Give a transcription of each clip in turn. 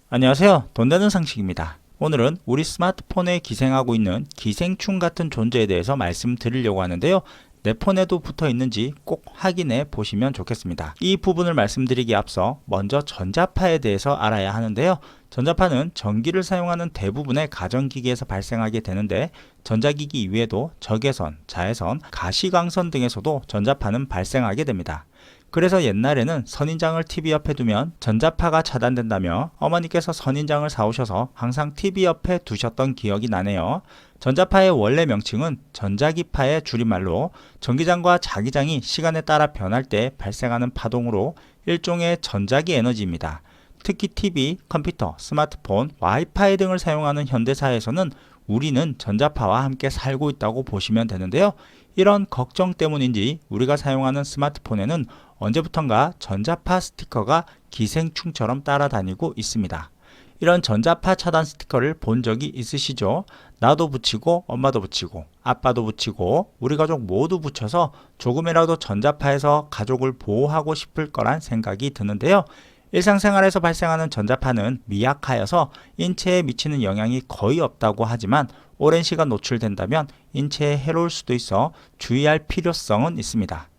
안녕하세요. 돈 되는 상식입니다. 오늘은 우리 스마트폰에 기생하고 있는 기생충 같은 존재에 대해서 말씀드리려고 하는데요. 내 폰에도 붙어 있는지 꼭 확인해 보시면 좋겠습니다. 이 부분을 말씀드리기에 앞서 먼저 전자파에 대해서 알아야 하는데요. 전자파는 전기를 사용하는 대부분의 가전기기에서 발생하게 되는데 전자기기 이외에도 적외선, 자외선, 가시광선 등에서도 전자파는 발생하게 됩니다. 그래서 옛날에는 선인장을 TV 옆에 두면 전자파가 차단된다며 어머니께서 선인장을 사오셔서 항상 TV 옆에 두셨던 기억이 나네요. 전자파의 원래 명칭은 전자기파의 줄임말로 전기장과 자기장이 시간에 따라 변할 때 발생하는 파동으로 일종의 전자기 에너지입니다. 특히 TV, 컴퓨터, 스마트폰, 와이파이 등을 사용하는 현대사회에서는 우리는 전자파와 함께 살고 있다고 보시면 되는데요. 이런 걱정 때문인지 우리가 사용하는 스마트폰에는 언제부턴가 전자파 스티커가 기생충처럼 따라다니고 있습니다. 이런 전자파 차단 스티커를 본 적이 있으시죠? 나도 붙이고 엄마도 붙이고 아빠도 붙이고 우리 가족 모두 붙여서 조금이라도 전자파에서 가족을 보호하고 싶을 거란 생각이 드는데요. 일상생활에서 발생하는 전자파는 미약하여서 인체에 미치는 영향이 거의 없다고 하지만 오랜 시간 노출된다면 인체에 해로울 수도 있어 주의할 필요성은 있습니다.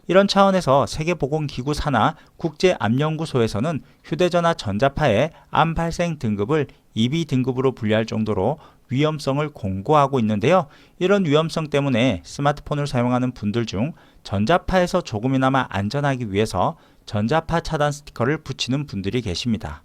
이런 차원에서 세계보건기구 산하 국제암연구소에서는 휴대전화 전자파의 암 발생 등급을 2B 등급으로 분류할 정도로 위험성을 공고하고 있는데요. 이런 위험성 때문에 스마트폰을 사용하는 분들 중 전자파에서 조금이나마 안전하기 위해서 전자파 차단 스티커를 붙이는 분들이 계십니다.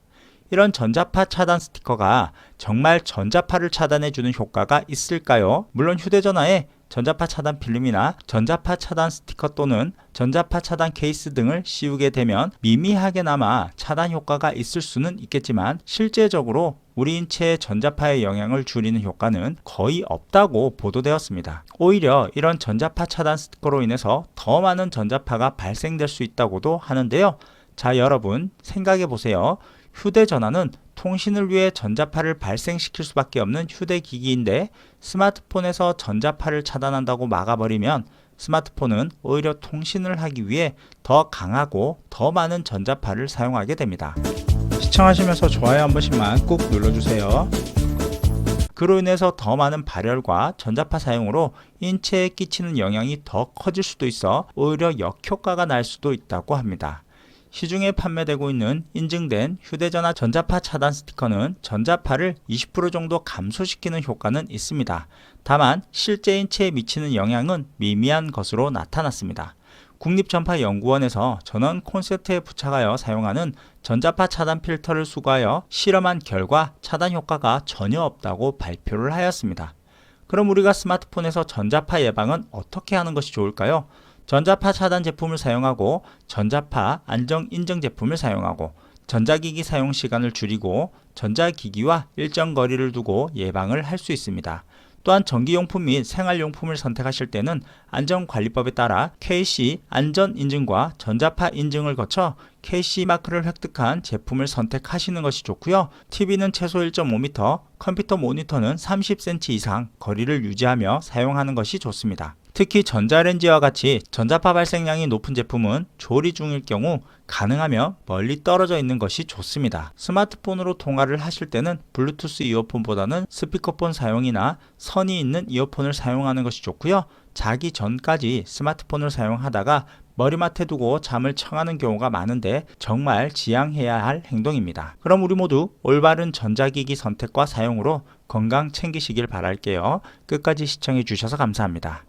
이런 전자파 차단 스티커가 정말 전자파를 차단해주는 효과가 있을까요? 물론 휴대전화에 전자파 차단 필름이나 전자파 차단 스티커 또는 전자파 차단 케이스 등을 씌우게 되면 미미하게나마 차단 효과가 있을 수는 있겠지만 실제적으로 우리 인체에 전자파의 영향을 줄이는 효과는 거의 없다고 보도되었습니다. 오히려 이런 전자파 차단 스티커로 인해서 더 많은 전자파가 발생될 수 있다고도 하는데요. 자, 여러분 생각해 보세요. 휴대전화는 통신을 위해 전자파를 발생시킬 수밖에 없는 휴대기기인데 스마트폰에서 전자파를 차단한다고 막아버리면 스마트폰은 오히려 통신을 하기 위해 더 강하고 더 많은 전자파를 사용하게 됩니다. 시청하시면서 좋아요 한 번씩만 꾹 눌러주세요. 그로 인해서 더 많은 발열과 전자파 사용으로 인체에 끼치는 영향이 더 커질 수도 있어 오히려 역효과가 날 수도 있다고 합니다. 시중에 판매되고 있는 인증된 휴대전화 전자파 차단 스티커는 전자파를 20% 정도 감소시키는 효과는 있습니다. 다만 실제 인체에 미치는 영향은 미미한 것으로 나타났습니다. 국립전파연구원에서 전원 콘센트에 부착하여 사용하는 전자파 차단 필터를 수거하여 실험한 결과 차단 효과가 전혀 없다고 발표를 하였습니다. 그럼 우리가 스마트폰에서 전자파 예방은 어떻게 하는 것이 좋을까요? 전자파 차단 제품을 사용하고 전자파 안정 인증 제품을 사용하고 전자기기 사용 시간을 줄이고 전자기기와 일정 거리를 두고 예방을 할 수 있습니다. 또한 전기용품 및 생활용품을 선택하실 때는 안전관리법에 따라 KC 안전인증과 전자파 인증을 거쳐 KC 마크를 획득한 제품을 선택하시는 것이 좋고요. TV는 최소 1.5m, 컴퓨터 모니터는 30cm 이상 거리를 유지하며 사용하는 것이 좋습니다. 특히 전자레인지와 같이 전자파 발생량이 높은 제품은 조리 중일 경우 가능하면 멀리 떨어져 있는 것이 좋습니다. 스마트폰으로 통화를 하실 때는 블루투스 이어폰보다는 스피커폰 사용이나 선이 있는 이어폰을 사용하는 것이 좋고요. 자기 전까지 스마트폰을 사용하다가 머리맡에 두고 잠을 청하는 경우가 많은데 정말 지양해야 할 행동입니다. 그럼 우리 모두 올바른 전자기기 선택과 사용으로 건강 챙기시길 바랄게요. 끝까지 시청해 주셔서 감사합니다.